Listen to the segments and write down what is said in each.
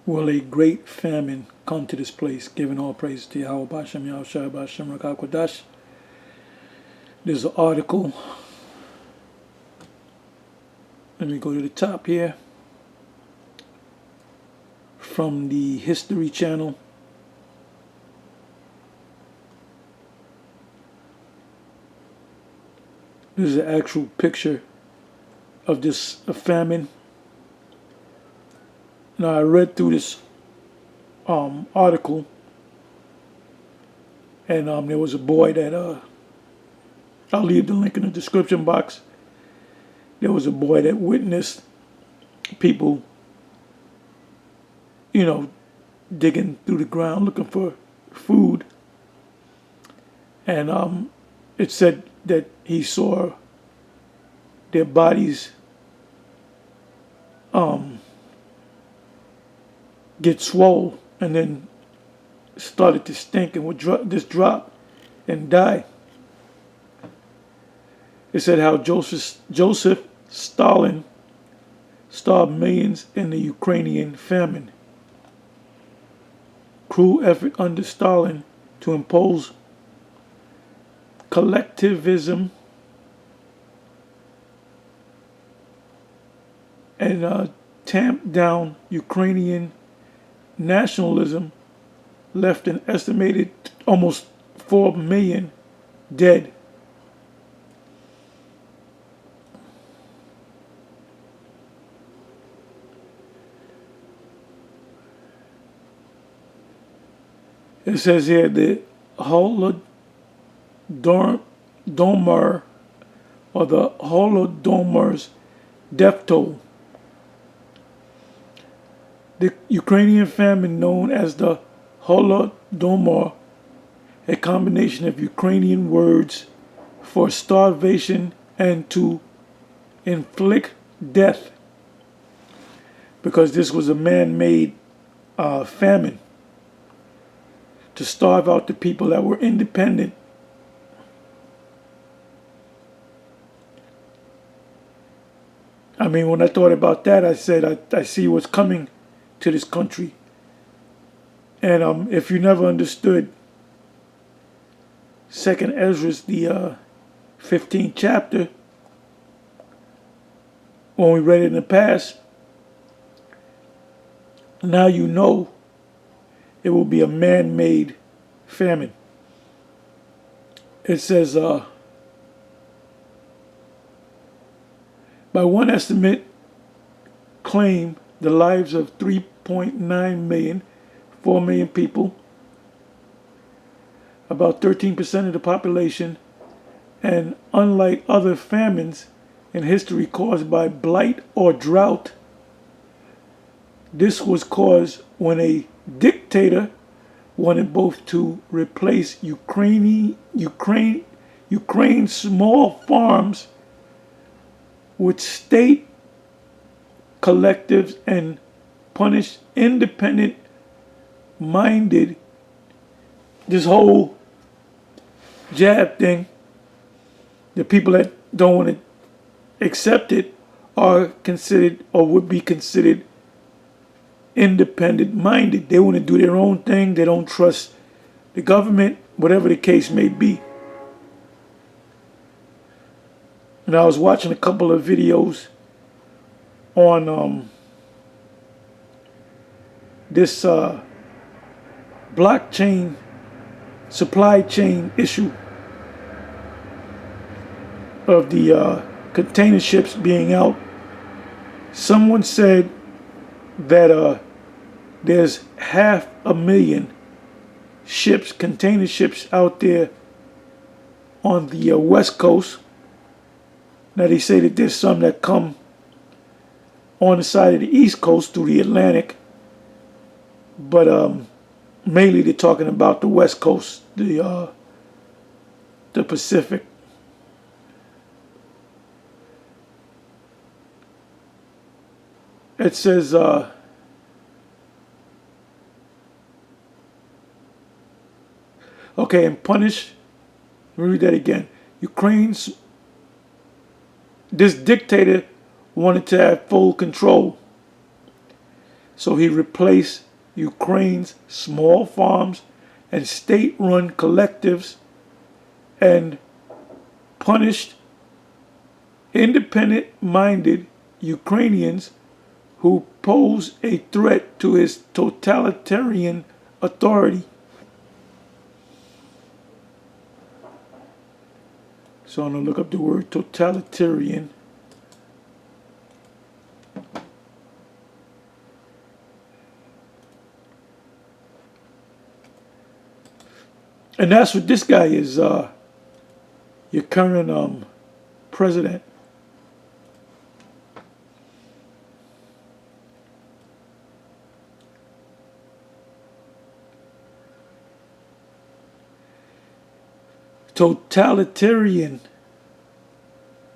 will a great famine come to this place, giving all praise to Yahweh Bashem Yahushua Bashem Rakakwadash. There's an article. Let me go to the top here. From the History Channel. This is an actual picture of this famine. Now I read through this article, and there was a boy that I'll leave the link in the description box. There was a boy that witnessed people, digging through the ground looking for food, and it said that he saw their bodies get swole and then started to stink and would drop and die. It said how Joseph Stalin starved millions in the Ukrainian famine. Cruel effort under Stalin to impose collectivism and tamp down Ukrainian nationalism left an estimated almost 4 million dead. It says here the Holodomor or the Holodomor's death toll. The Ukrainian famine known as the Holodomor, a combination of Ukrainian words for starvation and to inflict death, because this was a man-made famine to starve out the people that were independent. I mean, when I thought about that, I said, I see what's coming to this country. And if you never understood 2nd Ezra, the 15th chapter, when we read it in the past, now you know it will be a man-made famine. It says, by one estimate, claim the lives of 3.9 million, 4 million people, about 13% of the population, and unlike other famines in history caused by blight or drought, this was caused when a dictator wanted both to replace Ukraine's small farms with state collectives and punish independent-minded. This whole jab thing, the people that don't want to accept it are considered or would be considered independent-minded. They want to do their own thing. They don't trust the government, whatever the case may be. And I was watching a couple of videos on this blockchain supply chain issue of the container ships being out. Someone said that there's 500,000 ships, container ships out there on the West Coast. Now they say that there's some that come on the side of the East Coast through the Atlantic, but mainly they're talking about the West Coast, the Pacific. It says okay, and punish. Let me read that again. This dictator wanted to have full control. So he replaced Ukraine's small farms and state-run collectives and punished independent-minded Ukrainians who pose a threat to his totalitarian authority. So I'm going to look up the word totalitarian. And that's what this guy is, your current president. Totalitarian,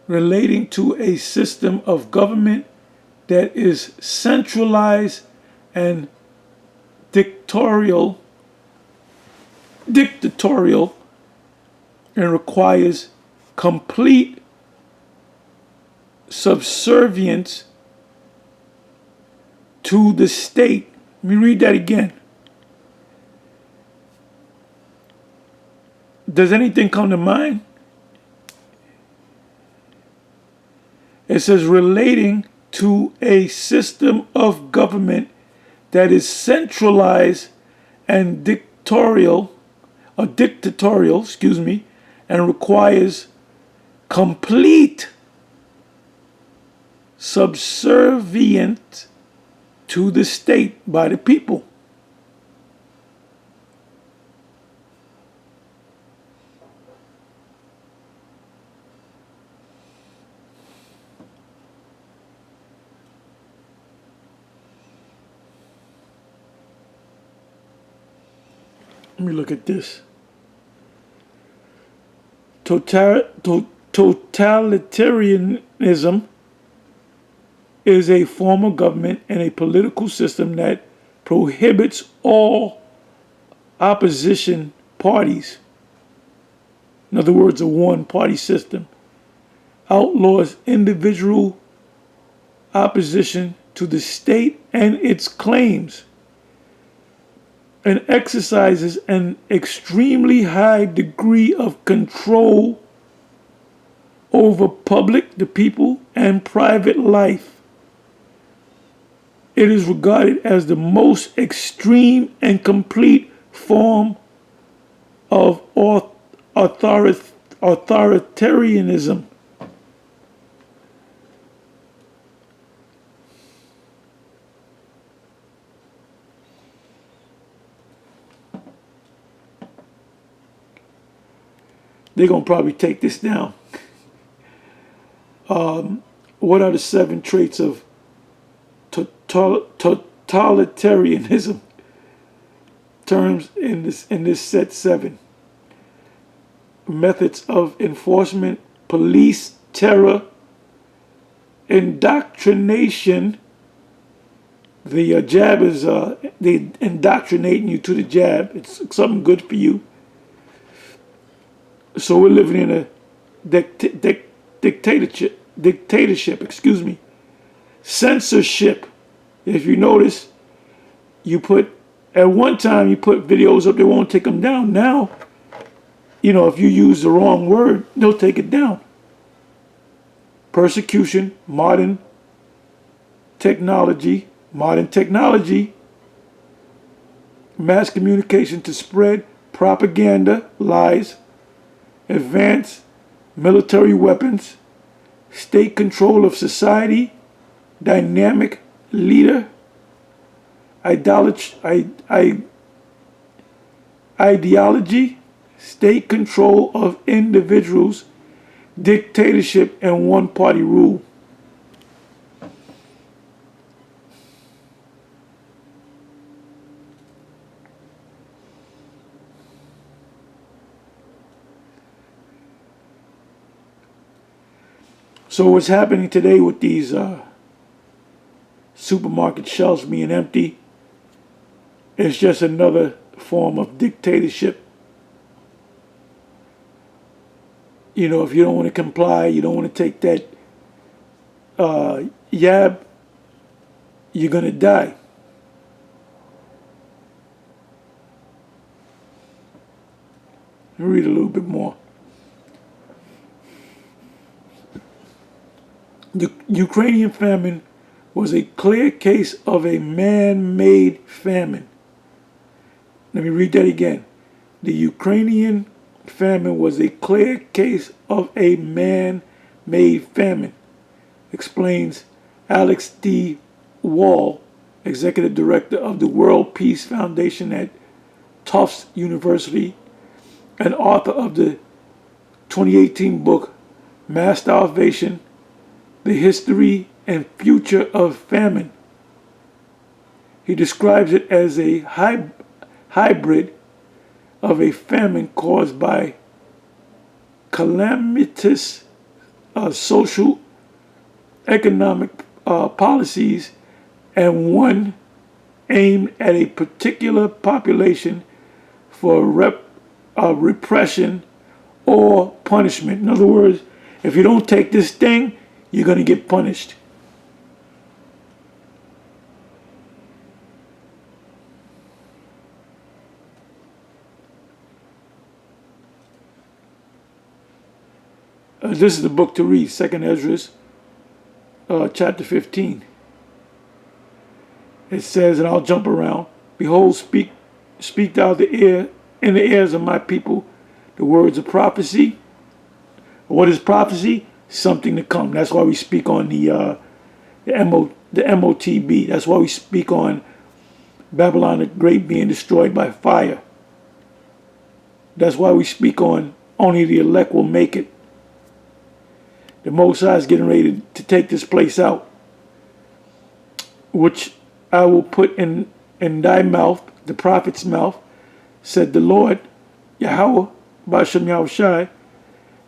relating to a system of government that is centralized and dictatorial and requires complete subservience to the state. Let me read that again. Does anything come to mind? It says relating to a system of government that is centralized and dictatorial, and requires complete subservience to the state by the people. Let me look at this. Totalitarianism is a form of government and a political system that prohibits all opposition parties. In other words, a one-party system. Outlaws individual opposition to the state and its claims, and exercises an extremely high degree of control over public, the people, and private life. It is regarded as the most extreme and complete form of authoritarianism. They're going to probably take this down. What are the 7 traits of totalitarianism? Terms in this set 7. Methods of enforcement: police, terror, indoctrination. The jab is they indoctrinating you to the jab. It's something good for you. So we're living in a dictatorship. Censorship. If you notice, at one time you put videos up, they won't take them down. Now, if you use the wrong word, they'll take it down. Persecution, modern technology, mass communication to spread propaganda, lies, advanced military weapons, state control of society, dynamic leader, ideology, state control of individuals, dictatorship, and one-party rule. So what's happening today with these supermarket shelves being empty is just another form of dictatorship. If you don't want to comply, you don't want to take that yab, you're going to die. Let me read a little bit more. The Ukrainian famine was a clear case of a man-made famine. Let me read that again. The Ukrainian famine was a clear case of a man-made famine, explains Alex D. Wall, executive director of the World Peace Foundation at Tufts University and author of the 2018 book Mass Starvation, The History and Future of Famine. He describes it as a hybrid of a famine caused by calamitous social economic policies and one aimed at a particular population for repression or punishment. In other words, if you don't take this thing, you're going to get punished. This is the book to read, 2nd Ezra, chapter 15. It says, and I'll jump around, behold, speak thou in the ears of my people the words of prophecy. What is prophecy? Something to come. That's why we speak on the MOTB. That's why we speak on Babylon the Great being destroyed by fire. That's why we speak on only the elect will make it. The Most High is getting ready to take this place out, which I will put in thy mouth, the prophet's mouth, said the Lord, Yahweh, Ba'ashem Yahushai,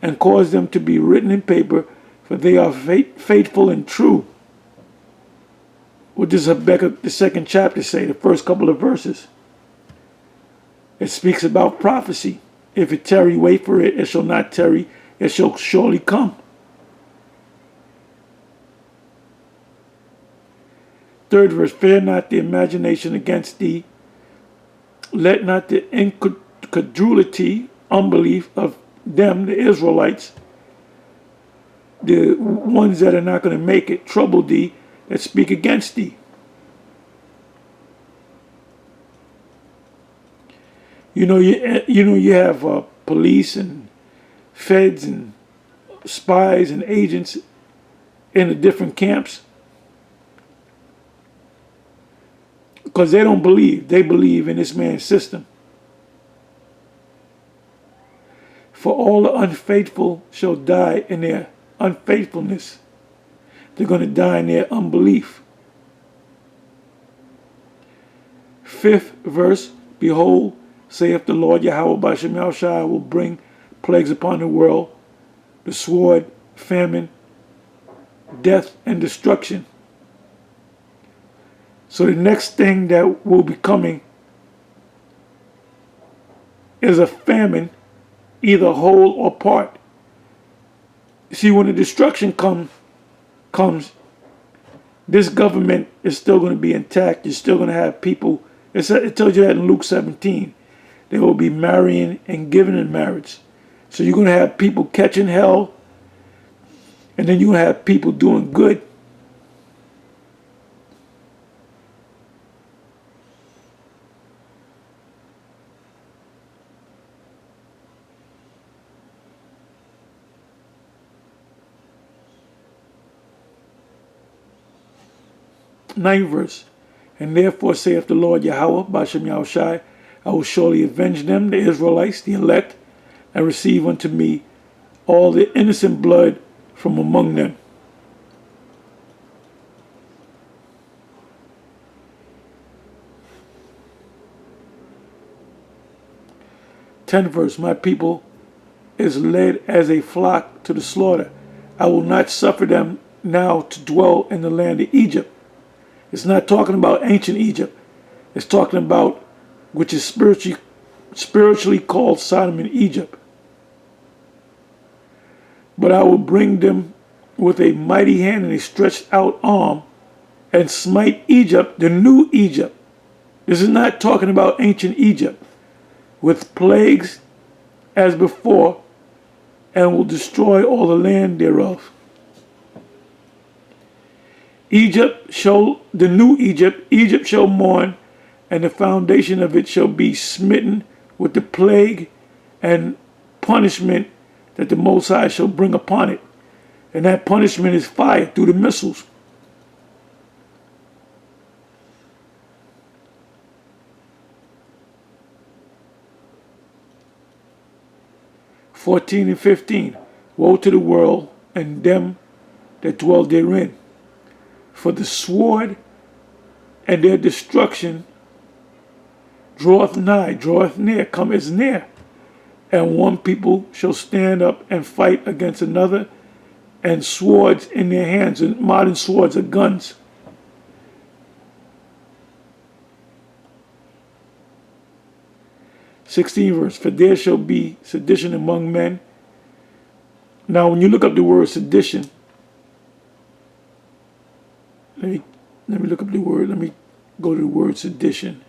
and cause them to be written in paper, for they are faithful and true. What does Habakkuk, the 2nd chapter, say, the first couple of verses? It speaks about prophecy. If it tarry, wait for it. It shall not tarry. It shall surely come. 3rd verse, fear not the imagination against thee. Let not the incredulity, unbelief of them, the Israelites, the ones that are not going to make it, trouble thee that speak against thee. You have police and feds and spies and agents in the different camps. Because they don't believe. They believe in this man's system. For all the unfaithful shall die in their unfaithfulness. They're going to die in their unbelief. 5th verse, behold, saith the Lord Yahweh Ba'ashem Yahushai, I will bring plagues upon the world, the sword, famine, death, and destruction. So the next thing that will be coming is a famine, either whole or part. See, when the destruction comes, this government is still going to be intact. You're still going to have people. It tells you that in Luke 17. They will be marrying and giving in marriage. So you're going to have people catching hell, and then you're going to have people doing good. Ninth verse, and therefore saith the Lord Yahweh, Ba'ashem Yahushai, I will surely avenge them, the Israelites, the elect, and receive unto me all the innocent blood from among them. Tenth verse, my people is led as a flock to the slaughter. I will not suffer them now to dwell in the land of Egypt. It's not talking about ancient Egypt. It's talking about which is spiritually called Sodom and Egypt. But I will bring them with a mighty hand and a stretched out arm and smite Egypt, the new Egypt. This is not talking about ancient Egypt, with plagues as before, and will destroy all the land thereof. The new Egypt shall mourn, and the foundation of it shall be smitten with the plague and punishment that the Most High shall bring upon it. And that punishment is fire through the missiles. (14 and 15). Woe to the world and them that dwell therein, for the sword and their destruction draweth nigh, draweth near, cometh near. And one people shall stand up and fight against another, and swords in their hands, and modern swords are guns. (16 verse). For there shall be sedition among men. Now when you look up the word sedition, let me look up the word. Let me go to the word sedition.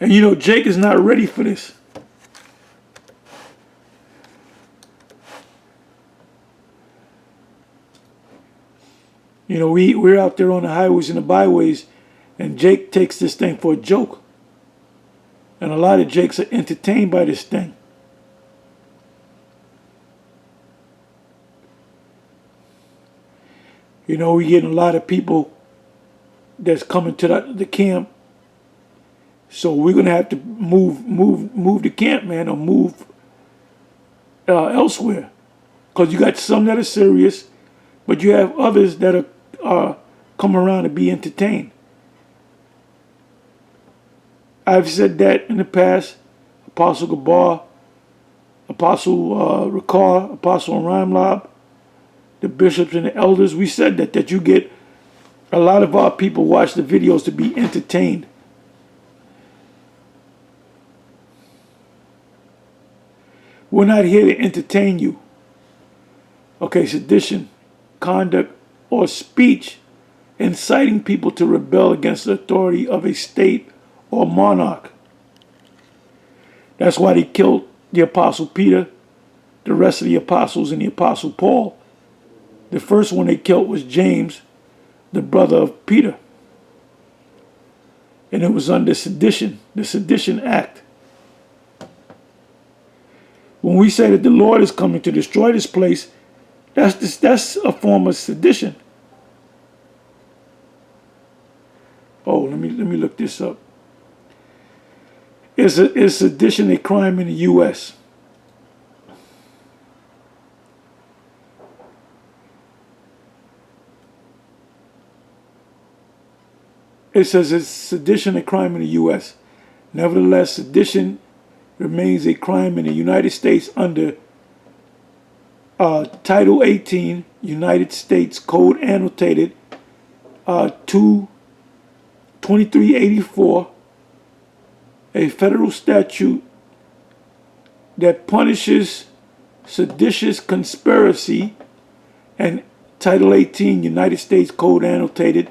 And you know, Jake is not ready for this. You know, we're out there on the highways and the byways, and Jake takes this thing for a joke. And a lot of Jakes are entertained by this thing. You know, we're getting a lot of people that's coming to the camp. So we're gonna have to move the camp, man, or move elsewhere, because you got some that are serious, but you have others that are come around to be entertained. I've said that in the past. Apostle Gabar, Apostle Ricard, Apostle Rhymelob, the bishops and the elders. We said that you get a lot of our people watch the videos to be entertained. We're not here to entertain you. Okay, sedition, conduct, or speech inciting people to rebel against the authority of a state or monarch. That's why they killed the Apostle Peter, the rest of the apostles, and the Apostle Paul. The first one they killed was James, the brother of Peter. And it was under sedition, the Sedition Act. When we say that the Lord is coming to destroy this place, that's a form of sedition. Oh, let me look this up. Is sedition a crime in the U.S.? It says, is sedition a crime in the U.S.? Nevertheless, sedition remains a crime in the United States under Title 18, United States Code Annotated 2384, a federal statute that punishes seditious conspiracy, and Title 18, United States Code Annotated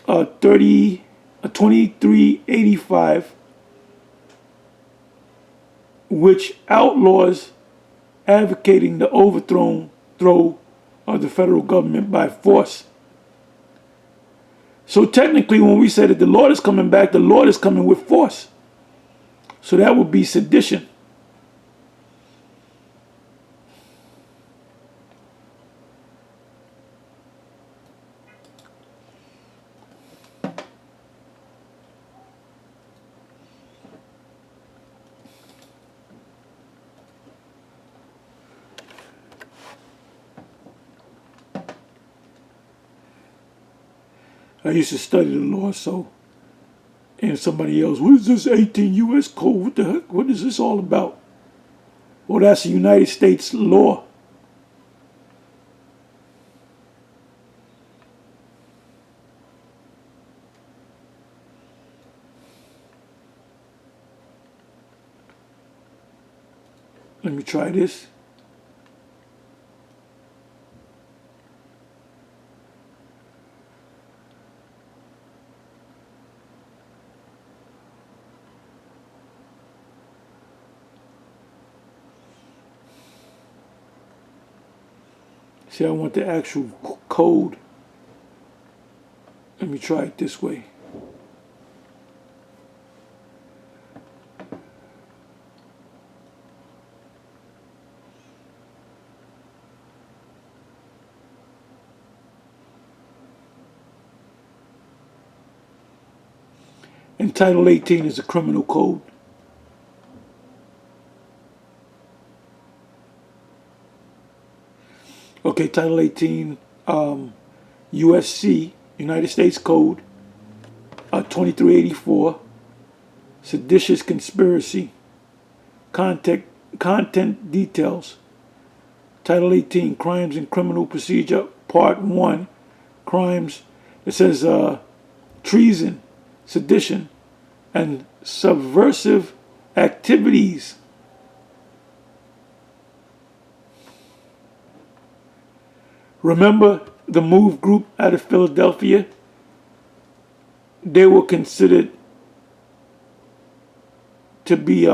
2385, which outlaws advocating the overthrow of the federal government by force. So technically, when we say that the Lord is coming back, the Lord is coming with force. So that would be sedition. I used to study the law, so, and somebody else, what is this 18 U.S. code? What the heck? What is this all about? Well, that's the United States law. Let me try this. See, I want the actual code. Let me try it this way. And Title 18 is a criminal code. Okay, Title 18, USC, United States Code, 2384, seditious conspiracy, content details. Title 18, Crimes and Criminal Procedure, Part 1, crimes. It says treason, sedition, and subversive activities. Remember the MOVE group out of Philadelphia? They were considered to be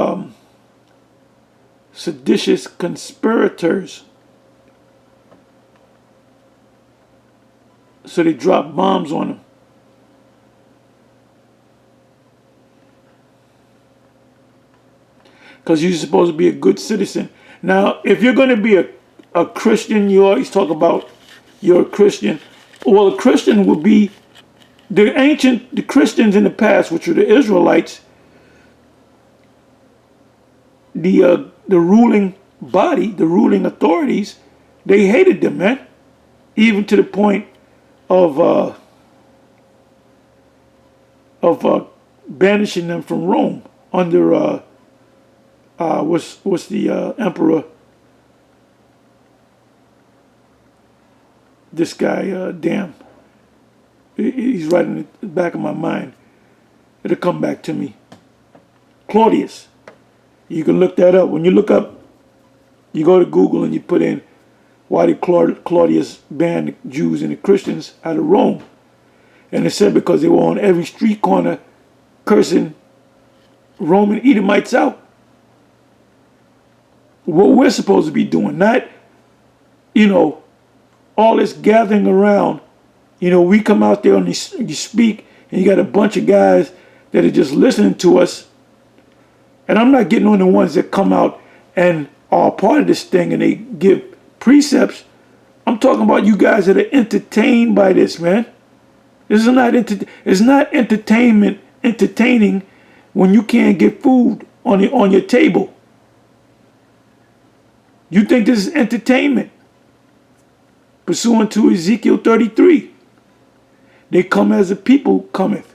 seditious conspirators. So they dropped bombs on them. Because you're supposed to be a good citizen. Now, if you're going to be a Christian, you always talk about you're a Christian. Well, a Christian would be the Christians in the past, which were the Israelites, the ruling body, the ruling authorities, they hated them, man. Even to the point of banishing them from Rome under what's the emperor? This guy, damn, he's right in the back of my mind. It'll come back to me. Claudius. You can look that up. When you look up, you go to Google and you put in why did Claudius ban the Jews and the Christians out of Rome? And it said because they were on every street corner cursing Roman Edomites out. What we're supposed to be doing, not, all this gathering around. We come out there and you speak and you got a bunch of guys that are just listening to us. And I'm not getting on the ones that come out and are part of this thing and they give precepts. I'm talking about you guys that are entertained by this, man. This is not it's not entertaining when you can't get food on your table. You think this is entertainment? Pursuant to Ezekiel 33. They come as a people cometh.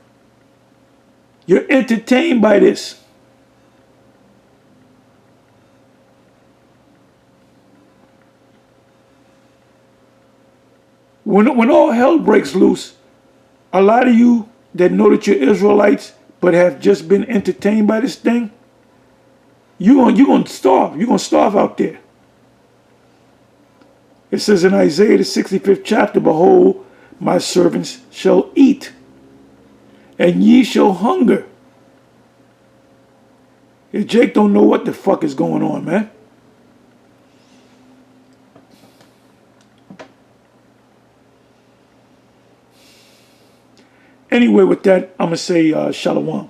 You're entertained by this. When all hell breaks loose, a lot of you that know that you're Israelites but have just been entertained by this thing, you're going to starve. You're going to starve out there. It says in Isaiah the 65th chapter, behold, my servants shall eat, and ye shall hunger. If Jake don't know what the fuck is going on, man. Anyway, with that, I'm going to say shalom.